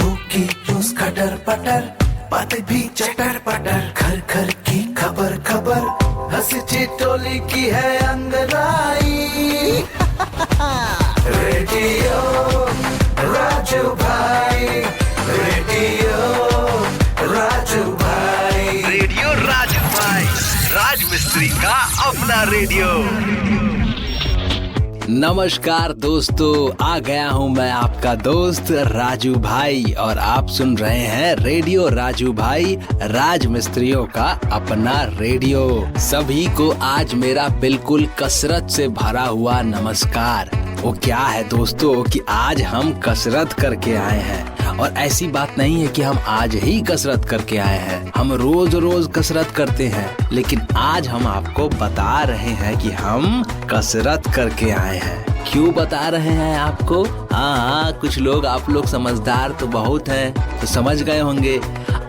होगी रोज खटर पटर, बातें भी चटर पटर, घर घर की खबर खबर, हंसी ठिठोली की है अंगड़ाई। रेडियो राजू भाई, रेडियो राजू भाई, रेडियो राजू भाई, राज मिस्त्री का अपना रेडियो। नमस्कार दोस्तों, आ गया हूँ मैं आपका दोस्त राजू भाई और आप सुन रहे हैं रेडियो राजू भाई, राज मिस्त्रियों का अपना रेडियो। सभी को आज मेरा बिल्कुल कसरत से भरा हुआ नमस्कार। वो क्या है दोस्तों कि आज हम कसरत करके आए हैं और ऐसी बात नहीं है कि हम आज ही कसरत करके आए हैं, हम रोज रोज कसरत करते हैं, लेकिन आज हम आपको बता रहे हैं कि हम कसरत करके आए हैं। क्यों बता रहे हैं आपको? हाँ, कुछ लोग, आप लोग समझदार तो बहुत हैं, तो समझ गए होंगे।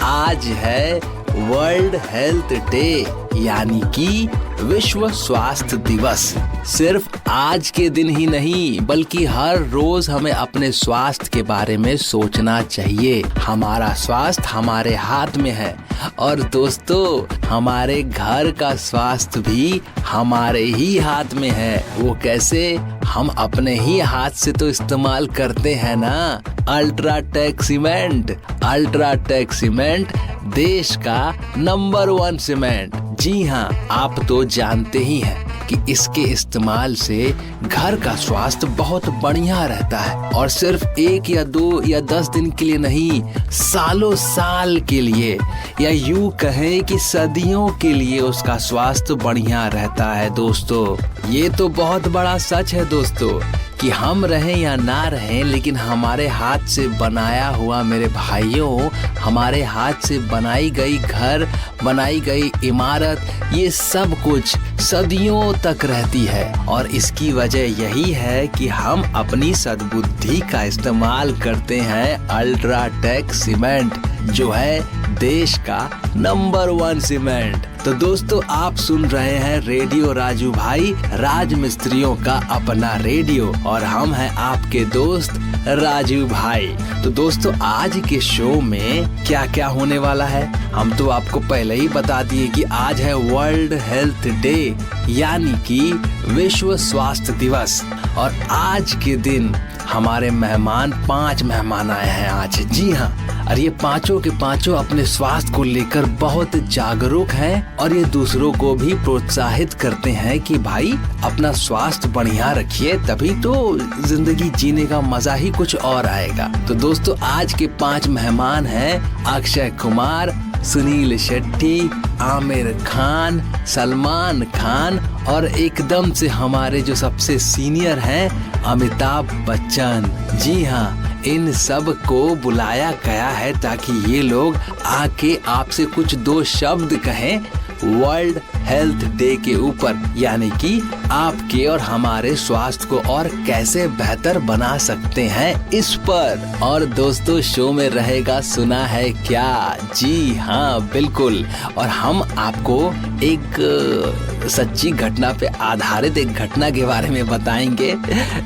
आज है वर्ल्ड हेल्थ डे, यानी कि विश्व स्वास्थ्य दिवस। सिर्फ आज के दिन ही नहीं, बल्कि हर रोज हमें अपने स्वास्थ्य के बारे में सोचना चाहिए। हमारा स्वास्थ्य हमारे हाथ में है और दोस्तों, हमारे घर का स्वास्थ्य भी हमारे ही हाथ में है। वो कैसे? हम अपने ही हाथ से तो इस्तेमाल करते हैं ना। अल्ट्राटेक सीमेंट, अल्ट्राटेक सीमेंट देश का नंबर 1 सीमेंट। जी हाँ, आप तो जानते ही हैं कि इसके इस्तेमाल से घर का स्वास्थ्य बहुत बढ़िया रहता है और सिर्फ 1 या 2 या 10 दिन के लिए नहीं, सालों साल के लिए, या यूं कहें कि सदियों के लिए उसका स्वास्थ्य बढ़िया रहता है। दोस्तों, ये तो बहुत बड़ा सच है दोस्तों कि हम रहें या ना रहें, लेकिन हमारे हाथ से बनाया हुआ, मेरे भाइयों, हमारे हाथ से बनाई गई घर, बनाई गई इमारत, ये सब कुछ सदियों तक रहती है। और इसकी वजह यही है कि हम अपनी सद्बुद्धि का इस्तेमाल करते हैं। अल्ट्राटेक सीमेंट जो है देश का नंबर 1 सीमेंट। तो दोस्तों, आप सुन रहे हैं रेडियो राजू भाई, राज मिस्त्रियों का अपना रेडियो, और हम हैं आपके दोस्त राजू भाई। तो दोस्तों, आज के शो में क्या क्या होने वाला है, हम तो आपको पहले ही बता दिए कि आज है वर्ल्ड हेल्थ डे, यानी कि विश्व स्वास्थ्य दिवस। और आज के दिन हमारे मेहमान, 5 मेहमान आए हैं आज। जी हाँ, और ये पांचों के पांचों अपने स्वास्थ्य को लेकर बहुत जागरूक हैं और ये दूसरों को भी प्रोत्साहित करते हैं कि भाई अपना स्वास्थ्य बढ़िया रखिए, तभी तो जिंदगी जीने का मजा ही कुछ और आएगा। तो दोस्तों, आज के 5 मेहमान हैं अक्षय कुमार, सुनील शेट्टी, आमिर खान, सलमान खान और एकदम से हमारे जो सबसे सीनियर हैं अमिताभ बच्चन। जी हाँ, इन सब को बुलाया गया है ताकि ये लोग आके आपसे कुछ 2 शब्द कहें वर्ल्ड हेल्थ डे के ऊपर, यानी कि आपके और हमारे स्वास्थ्य को और कैसे बेहतर बना सकते हैं इस पर। और दोस्तों, शो में रहेगा सुना है क्या? जी हाँ, बिल्कुल। और हम आपको एक सच्ची घटना पे आधारित एक घटना के बारे में बताएंगे,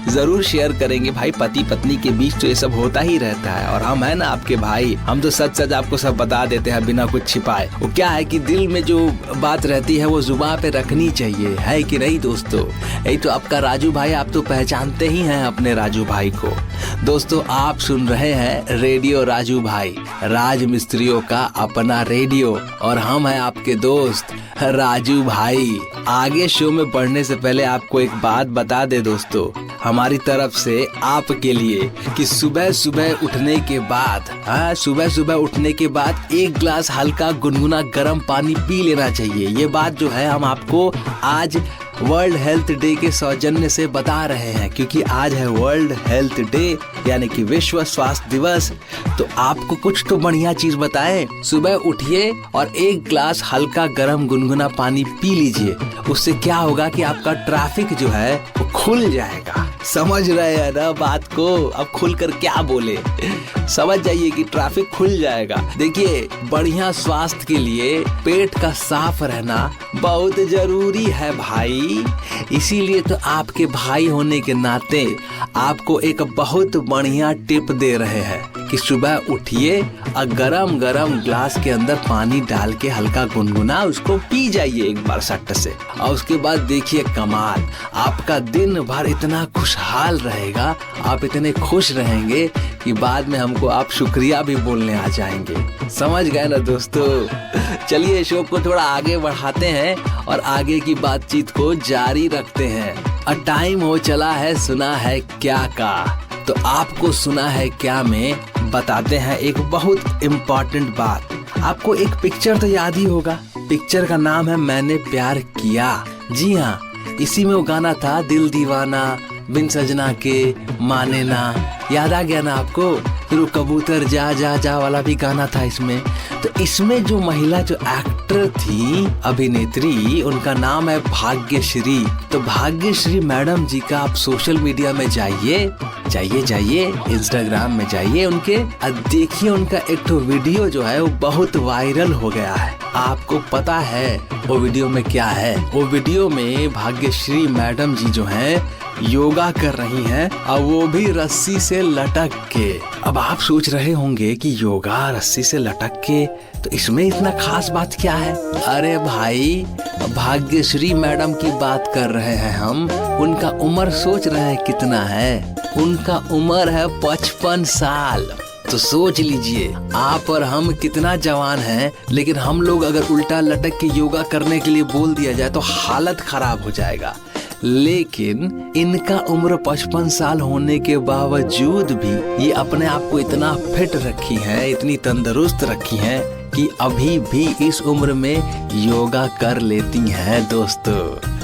जरूर शेयर करेंगे। भाई, पति पत्नी के बीच तो ये सब होता ही रहता है और हम है ना आपके भाई, हम तो सच सच आपको सब बता देते हैं बिना कुछ छिपाए। वो क्या है कि दिल में जो बात रहती है वो जुबान पे रखनी चाहिए, है कि नहीं दोस्तों? यही तो आपका राजू भाई, आप तो पहचानते ही हैं अपने राजू भाई को। दोस्तों, आप सुन रहे हैं रेडियो राजू भाई, राज मिस्त्रियों का अपना रेडियो, और हम हैं आपके दोस्त राजू भाई। आगे शो में बढ़ने से पहले आपको एक बात बता दे दोस्तों, हमारी तरफ से आपके लिए कि सुबह सुबह उठने के बाद, सुबह सुबह उठने के बाद 1 गिलास हल्का गुनगुना गर्म पानी पी लेना चाहिए। ये बात जो है हम आपको आज वर्ल्ड हेल्थ डे के सौजन्य से बता रहे हैं, क्योंकि आज है वर्ल्ड हेल्थ डे, यानी कि विश्व स्वास्थ्य दिवस। तो आपको कुछ तो बढ़िया चीज बताएं। सुबह उठिए और 1 गिलास हल्का गर्म गुनगुना पानी पी लीजिए। उससे क्या होगा कि आपका ट्रैफिक जो है वो खुल जाएगा। समझ रहे हैं ना बात को? अब खुलकर क्या बोले, समझ जाइए कि ट्रैफिक खुल जाएगा। देखिए, बढ़िया स्वास्थ्य के लिए पेट का साफ रहना बहुत जरूरी है भाई। इसीलिए तो आपके भाई होने के नाते आपको एक बहुत बढ़िया टिप दे रहे हैं। कि सुबह उठिए और गरम गरम ग्लास के अंदर पानी डाल के हल्का गुनगुना उसको पी जाइए एक बार सट्ट से। और उसके बाद देखिए कमाल, आपका दिन भर इतना खुशहाल रहेगा, आप इतने खुश रहेंगे कि बाद में हमको आप शुक्रिया भी बोलने आ जाएंगे। समझ गए ना दोस्तों? चलिए शो को थोड़ा आगे बढ़ाते हैं और आगे की बातचीत को जारी रखते हैं। और टाइम हो चला है सुना है क्या का। तो आपको सुना है क्या में बताते हैं एक बहुत इम्पोर्टेंट बात। आपको एक पिक्चर तो याद ही होगा, पिक्चर का नाम है मैंने प्यार किया। जी हाँ, इसी में वो गाना था दिल दीवाना बिन सजना के माने ना। याद आ गया ना आपको? फिर वो कबूतर जा जा जा वाला भी गाना था इसमें। तो इसमें जो महिला जो एक्टर थी, अभिनेत्री, उनका नाम है भाग्यश्री। तो भाग्यश्री मैडम जी का आप सोशल मीडिया में जाइए इंस्टाग्राम में जाइए उनके, और देखिए उनका एक तो वीडियो जो है वो बहुत वायरल हो गया है। आपको पता है वो वीडियो में क्या है? वो वीडियो में भाग्यश्री मैडम जी जो हैं योगा कर रही हैं, और वो भी रस्सी से लटक के। अब आप सोच रहे होंगे कि योगा रस्सी से लटक के, तो इसमें इतना खास बात क्या है? अरे भाई, भाग्यश्री मैडम की बात कर रहे हैं हम। उनका उम्र सोच रहे हैं कितना है? उनका उम्र है 55 साल। तो सोच लीजिए आप और हम कितना जवान हैं, लेकिन हम लोग अगर उल्टा लटक के योगा करने के लिए बोल दिया जाए तो हालत खराब हो जाएगा। लेकिन इनका उम्र 55 साल होने के बावजूद भी ये अपने आप को इतना फिट रखी हैं, इतनी तंदुरुस्त रखी हैं कि अभी भी इस उम्र में योगा कर लेती हैं दोस्तों।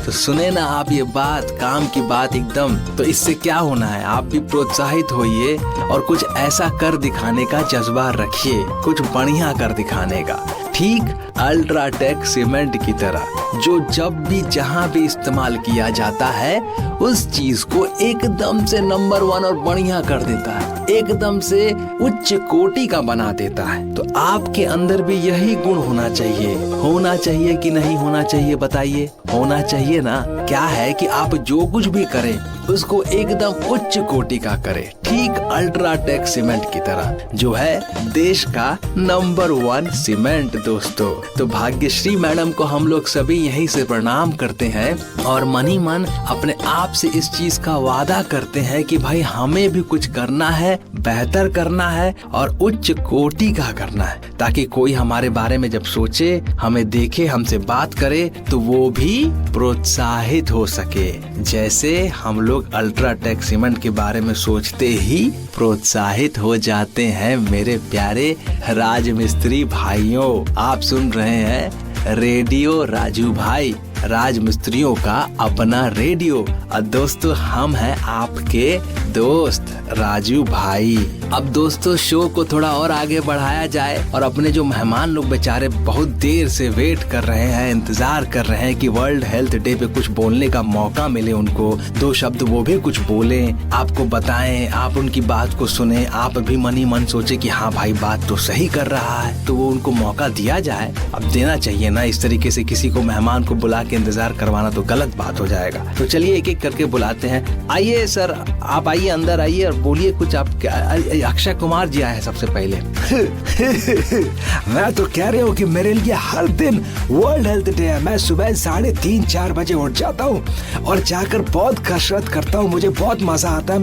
तो सुने ना आप ये बात, काम की बात एकदम। तो इससे क्या होना है, आप भी प्रोत्साहित होइए और कुछ ऐसा कर दिखाने का जज्बा रखिए, कुछ बढ़िया कर दिखाने का। ठीक अल्ट्राटेक सीमेंट की तरह, जो जब भी जहां भी इस्तेमाल किया जाता है उस चीज को एकदम से नंबर 1 और बढ़िया कर देता है, एकदम से उच्च कोटि का बना देता है। तो आपके अंदर भी यही गुण होना चाहिए कि नहीं होना चाहिए? बताइए, होना चाहिए ना। क्या है कि आप जो कुछ भी करें उसको एकदम उच्च कोटि का करें, ठीक अल्ट्राटेक सीमेंट की तरह, जो है देश का नंबर 1 सीमेंट दोस्तों। तो भाग्यश्री मैडम को हम लोग सभी यहीं से प्रणाम करते हैं और मन ही मन अपने आप से इस चीज का वादा करते हैं कि भाई हमें भी कुछ करना है, बेहतर करना है और उच्च कोटि का करना है, ताकि कोई हमारे बारे में जब सोचे, हमें देखे, हमसे बात करे तो वो भी प्रोत्साहित हो सके, जैसे हम लोग अल्ट्राटेक सीमेंट के बारे में सोचते ही प्रोत्साहित हो जाते हैं। मेरे प्यारे राजमिस्त्री भाइयों, आप सुन रहे हैं रेडियो राजू भाई, राजमिस्त्रियों का अपना रेडियो। और दोस्तों हम हैं आपके दोस्त राजू भाई। अब दोस्तों शो को थोड़ा और आगे बढ़ाया जाए और अपने जो मेहमान लोग बेचारे बहुत देर से वेट कर रहे हैं, इंतजार कर रहे हैं कि वर्ल्ड हेल्थ डे पे कुछ बोलने का मौका मिले उनको, 2 शब्द वो भी कुछ बोलें, आपको बताएं, आप उनकी बात को सुने, आप भी मन ही मन सोचे कि हाँ भाई बात तो सही कर रहा है, तो वो उनको मौका दिया जाए। अब देना चाहिए ना, इस तरीके से किसी को मेहमान को बुला के इंतजार करवाना तो गलत बात हो जाएगा। तो चलिए एक एक करके बुलाते हैं। आइए सर, आप आइए, अंदर आइए और बोलिए कुछ। आप अक्षय कुमार जी आए हैं सबसे पहले। मैं तो कह रही हूँ कि मेरे लिए हर दिन वर्ल्ड हेल्थ डे है। मैं सुबह 3:30-4 बजे उठ जाता हूँ और जाकर बहुत कसरत करता हूँ, मुझे बहुत मजा आता है।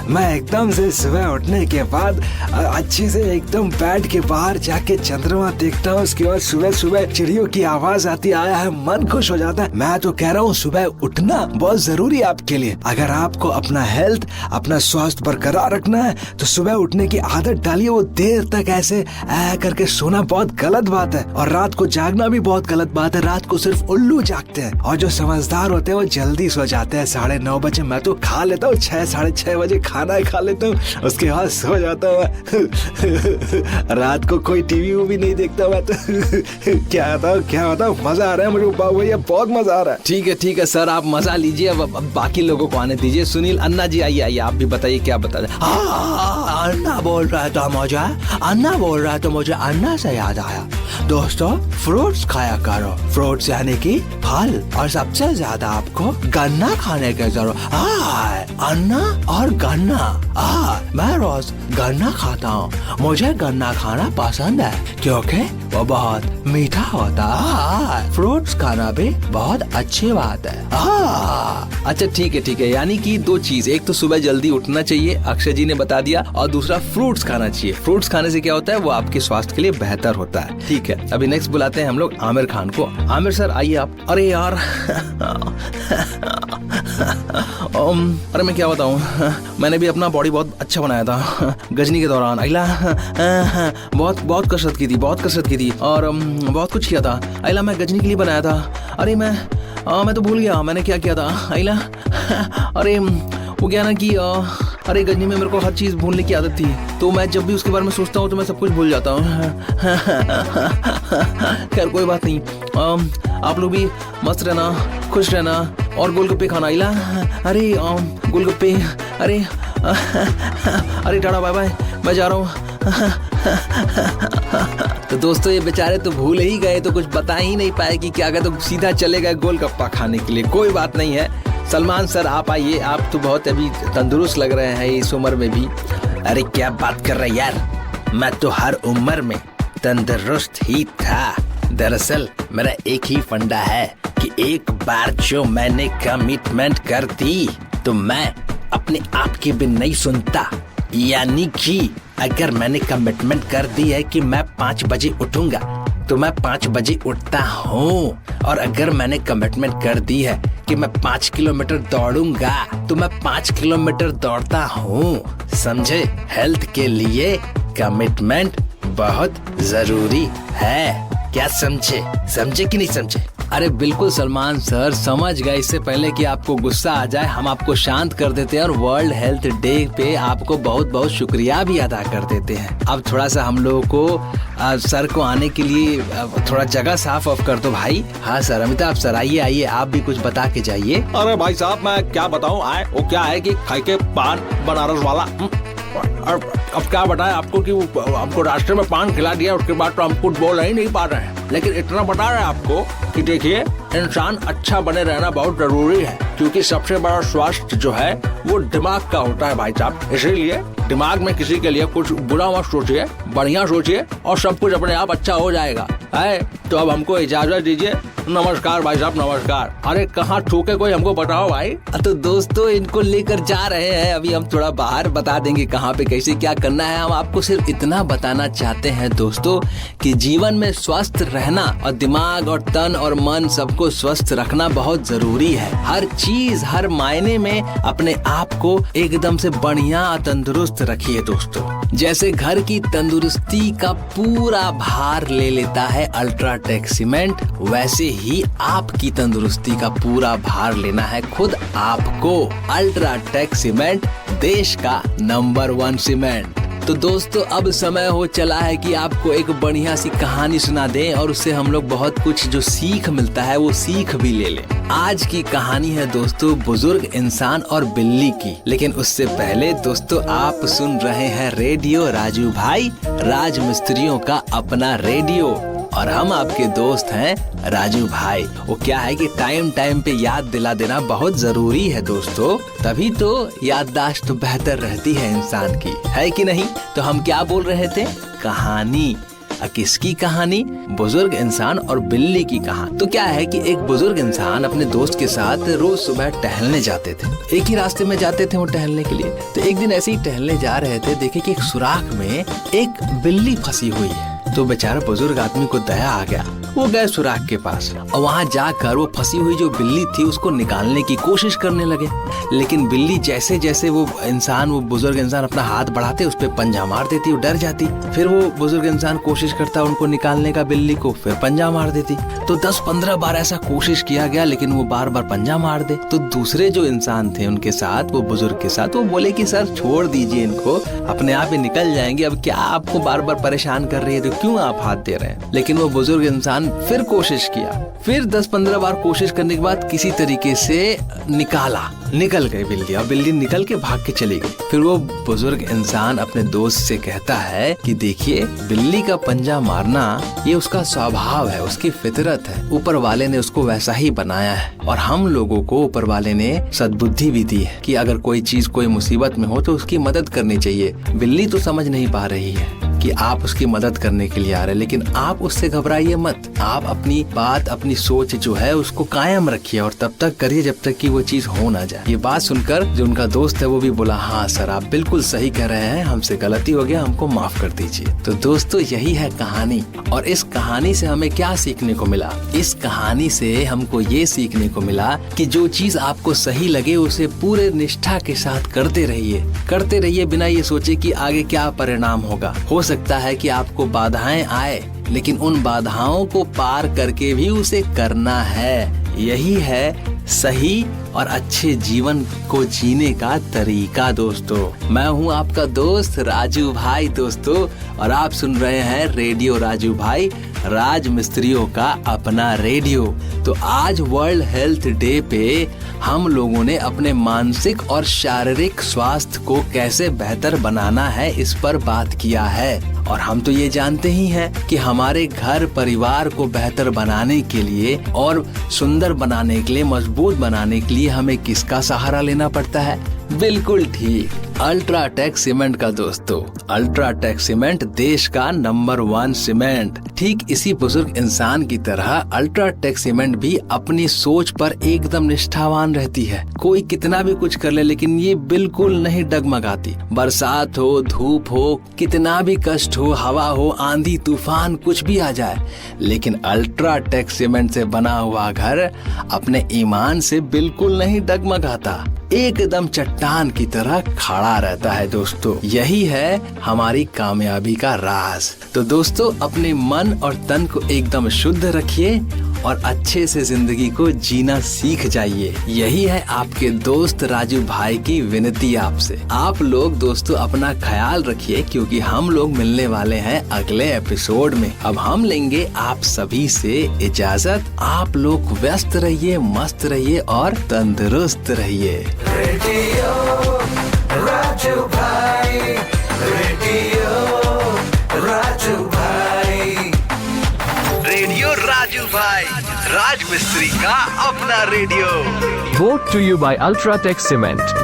मैं एकदम से सुबह उठने के बाद अच्छे से एकदम बैठ के बाहर जाके चंद्रमा देखता हूँ, उसके बाद सुबह सुबह चिड़ियों की आवाज आती आया है, मन खुश हो जाता है। मैं तो कह रहा हूँ सुबह उठना बहुत जरूरी है आपके लिए। अगर आपको अपना हेल्थ, अपना स्वास्थ्य बरकरार रखना है तो सुबह उठने की आदत डालिए। वो देर तक ऐसे करके सोना बहुत गलत बात है और रात को जागना भी बहुत गलत बात है। रात को सिर्फ उल्लू जागते हैं और जो समझदार होते हैं वो जल्दी सो जाते हैं 9:30 बजे। मैं तो खा लेता हूँ 6-6:30 बजे खाना खा लेता हूँ, उसके बाद सो जाता हूँ। रात को कोई टीवी भी नहीं देखता मैं तो। क्या बताऊँ, मजा आ रहा है मुझे भैया, बहुत मजा आ रहा है। ठीक है सर, आप मजा लीजिए, अब बाकी लोगों को आने दीजिए। सुनील, अन्ना जी आइए, आप भी बताइए क्या बता रहे। अन्ना बोल रहा है तो मुझे अन्ना से याद आया। दोस्तों फ्रूट्स खाया करो, फ्रूट्स यानी कि फल, और सबसे ज्यादा आपको गन्ना खाने की जरूरत। अन्ना और गन्ना, मैं रोज गन्ना खाता हूँ। मुझे गन्ना खाना पसंद है क्योंकि वो बहुत मीठा होता है। फ्रूट्स खाना भी बहुत अच्छी बात है। अच्छा ठीक है, यानी कि दो चीज, एक तो सुबह जल्दी उठना चाहिए, अक्षय जी ने बता दिया, और दूसरा फ्रूट्स खाना चाहिए। फ्रूट्स खाने से क्या होता है, वो आपके स्वास्थ्य के लिए बेहतर होता है। ठीक है, अभी नेक्स्ट बुलाते हैं हम लोग आमिर खान को। आमिर सर आइए आप। अरे यार अरे मैं क्या बताऊं, मैंने भी अपना बॉडी बहुत अच्छा बनाया था गजनी के दौरान। अगला बहुत कसरत की थी और बहुत कुछ किया था। अगला मैं गजनी के लिए बनाया था। अरे मैं तो भूल गया मैंने क्या किया था। अगला अरे वो क्या ना कि अरे गजनी में मेरे को हर चीज भूलने की आदत थी, तो मैं जब भी उसके बारे में सोचता हूँ तो मैं सब कुछ भूल जाता हूँ। खैर कोई बात नहीं, आप लोग भी मस्त रहना, खुश रहना और गोलगप्पे खाना। इला अरे गोलगप्पे, अरे टाटा बाय बाय, मैं जा रहा हूँ। तो दोस्तों ये बेचारे तो भूल ही गए, तो कुछ बता ही नहीं पाए कि क्या कहते, तो सीधा चले गए गोलगप्पा खाने के लिए। कोई बात नहीं है, सलमान सर आप आइए, आप तो बहुत अभी तंदुरुस्त लग रहे हैं इस उम्र में भी। अरे क्या बात कर रहे यार, मैं तो हर उम्र में तंदुरुस्त ही था। दरअसल मेरा एक ही फंडा है कि एक बार जो मैंने कमिटमेंट कर दी तो मैं अपने आप की भी नहीं सुनता। यानी कि अगर मैंने कमिटमेंट कर दी है कि मैं 5 बजे उठूंगा तो मैं 5 बजे उठता हूँ, और अगर मैंने कमिटमेंट कर दी है कि मैं 5 किलोमीटर दौड़ूंगा तो मैं 5 किलोमीटर दौड़ता हूँ। समझे, हेल्थ के लिए कमिटमेंट बहुत जरूरी है। क्या समझे कि नहीं समझे? अरे बिल्कुल सलमान सर, समझ गए। इससे पहले कि आपको गुस्सा आ जाए हम आपको शांत कर देते हैं और वर्ल्ड हेल्थ डे पे आपको बहुत बहुत शुक्रिया भी अदा कर देते हैं। अब थोड़ा सा हम लोगों को सर को आने के लिए थोड़ा जगह साफ ऑफ कर दो भाई। हाँ सर, अमिताभ सर आइए, आप भी कुछ बता के जाइए। अरे भाई साहब मैं क्या बताऊँ, वो क्या है कि खाई के पान बनारस वाला, अब क्या बताएं आपको कि आपको रास्ते में पान खिला दिया, उसके बाद तो हम कुछ बोल ही नहीं पा रहे हैं। लेकिन इतना बता रहे हैं आपको कि देखिए, इंसान अच्छा बने रहना बहुत जरूरी है, क्योंकि सबसे बड़ा स्वास्थ्य जो है वो दिमाग का होता है भाई साहब। इसीलिए दिमाग में किसी के लिए कुछ बुरा मत सोचिए, बढ़िया सोचिए और सब कुछ अपने आप अच्छा हो जाएगा। है तो अब हमको इजाजत दीजिए। नमस्कार भाई साहब, नमस्कार। अरे कहाँ ठोके कोई हमको बताओ भाई। तो दोस्तों इनको लेकर जा रहे हैं, अभी हम थोड़ा बाहर बता देंगे कहाँ पे कैसे क्या करना है। हम आपको सिर्फ इतना बताना चाहते हैं दोस्तों कि जीवन में स्वस्थ रहना और दिमाग और तन और मन सबको स्वस्थ रखना बहुत जरूरी है। हर चीज हर मायने में अपने आप को एकदम से बढ़िया तंदुरुस्त रखिए दोस्तों। जैसे घर की तंदुरुस्ती का पूरा भार ले लेता है अल्ट्राटेक सीमेंट, वैसे ही आपकी तंदुरुस्ती का पूरा भार लेना है खुद आपको। अल्ट्राटेक सीमेंट देश का नंबर 1 सीमेंट। तो दोस्तों अब समय हो चला है कि आपको एक बढ़िया सी कहानी सुना दें और उससे हम लोग बहुत कुछ जो सीख मिलता है वो सीख भी ले लें। आज की कहानी है दोस्तों बुजुर्ग इंसान और बिल्ली की। लेकिन उससे पहले दोस्तों आप सुन रहे हैं रेडियो राजू भाई, राज मिस्त्रियों का अपना रेडियो, और हम आपके दोस्त हैं राजू भाई। वो क्या है कि टाइम पे याद दिला देना बहुत जरूरी है दोस्तों, तभी तो याददाश्त तो बेहतर रहती है इंसान की, है कि नहीं। तो हम क्या बोल रहे थे, कहानी। किसकी कहानी? बुजुर्ग इंसान और बिल्ली की कहानी। तो क्या है कि एक बुजुर्ग इंसान अपने दोस्त के साथ रोज सुबह टहलने जाते थे। एक ही रास्ते में जाते थे वो टहलने के लिए। तो एक दिन ऐसे ही टहलने जा रहे थे, देखे कि एक सुराख में एक बिल्ली फंसी हुई है। तो बेचारा बुजुर्ग आदमी को दया आ गया, वो गए सुराख के पास और वहाँ जाकर वो फंसी हुई जो बिल्ली थी उसको निकालने की कोशिश करने लगे। लेकिन बिल्ली जैसे जैसे वो बुजुर्ग इंसान अपना हाथ बढ़ाते उस पर पंजा मार देती, वो डर जाती। फिर वो बुजुर्ग इंसान कोशिश करता उनको निकालने का बिल्ली को, फिर पंजा मार देती। तो 10-15 बार ऐसा कोशिश किया गया लेकिन वो बार बार पंजा मार दे। तो दूसरे जो इंसान थे उनके साथ, वो बुजुर्ग के साथ, वो बोले कि सर छोड़ दीजिए इनको, अपने आप ही निकल जाएंगे, अब क्या आपको बार बार परेशान कर रही है, तो क्यों आप हाथ दे रहे हैं। लेकिन वो बुजुर्ग इंसान इंसान फिर कोशिश किया, फिर 10-15 बार कोशिश करने के बाद किसी तरीके से निकल गई बिल्ली, और बिल्ली निकल के भाग के चली गई। फिर वो बुजुर्ग इंसान अपने दोस्त से कहता है कि देखिए, बिल्ली का पंजा मारना ये उसका स्वभाव है, उसकी फितरत है, ऊपर वाले ने उसको वैसा ही बनाया है, और हम लोगों को ऊपर वाले ने सद्बुद्धि भी दी है कि अगर कोई चीज कोई मुसीबत में हो तो उसकी मदद करनी चाहिए। बिल्ली तो समझ नहीं पा रही है कि आप उसकी मदद करने के लिए आ रहे हैं, लेकिन आप उससे घबराइए मत। आप अपनी बात, अपनी सोच जो है उसको कायम रखिए और तब तक करिए जब तक कि वो चीज हो ना जाए। ये बात सुनकर जो उनका दोस्त है वो भी बोला, हाँ सर, आप बिल्कुल सही कह रहे हैं, हमसे गलती हो गया, हमको माफ कर दीजिए। तो दोस्तों, यही है कहानी। और इस कहानी से हमें क्या सीखने को मिला? इस कहानी से हमको ये सीखने को मिला कि जो चीज आपको सही लगे उसे पूरे निष्ठा के साथ करते रहिए बिना ये सोचे कि आगे क्या परिणाम होगा। हो सकता है कि आपको बाधाएं आए, लेकिन उन बाधाओं को पार करके भी उसे करना है। यही है सही और अच्छे जीवन को जीने का तरीका। दोस्तों, मैं हूँ आपका दोस्त राजू भाई दोस्तों, और आप सुन रहे हैं रेडियो राजू भाई, राज मिस्त्रियों का अपना रेडियो। तो आज वर्ल्ड हेल्थ डे पे हम लोगों ने अपने मानसिक और शारीरिक स्वास्थ्य को कैसे बेहतर बनाना है इस पर बात किया है। और हम तो ये जानते ही हैं कि हमारे घर परिवार को बेहतर बनाने के लिए और सुंदर बनाने के लिए, मजबूत बनाने के लिए हमें किसका सहारा लेना पड़ता है? बिल्कुल ठीक, अल्ट्राटेक सीमेंट का दोस्तों। अल्ट्राटेक सीमेंट देश का नंबर 1 सीमेंट। ठीक इसी बुजुर्ग इंसान की तरह अल्ट्राटेक सीमेंट भी अपनी सोच पर एकदम निष्ठावान रहती है। कोई कितना भी कुछ कर ले, लेकिन ये बिल्कुल नहीं डगमगाती। बरसात हो, धूप हो, कितना भी कष्ट हो, हवा हो, आंधी तूफान कुछ भी आ जाए, लेकिन अल्ट्राटेक सीमेंट से बना हुआ घर अपने ईमान से बिल्कुल नहीं डगमगाता, एकदम चट्टान की तरह खड़ा रहता है। दोस्तों, यही है हमारी कामयाबी का राज। तो दोस्तों, अपने मन और तन को एकदम शुद्ध रखिए और अच्छे से जिंदगी को जीना सीख जाइए। यही है आपके दोस्त राजू भाई की विनती आपसे। आप लोग दोस्तों अपना ख्याल रखिए, क्योंकि हम लोग मिलने वाले हैं अगले एपिसोड में। अब हम लेंगे आप सभी से इजाजत। आप लोग व्यस्त रहिए, मस्त रहिए और तंदुरुस्त रहिए। रेडियो राजू भाई, रेडियो राजू भाई, रेडियो राजू भाई, राज मिस्त्री का अपना radio. Brought to you by Ultratech Cement.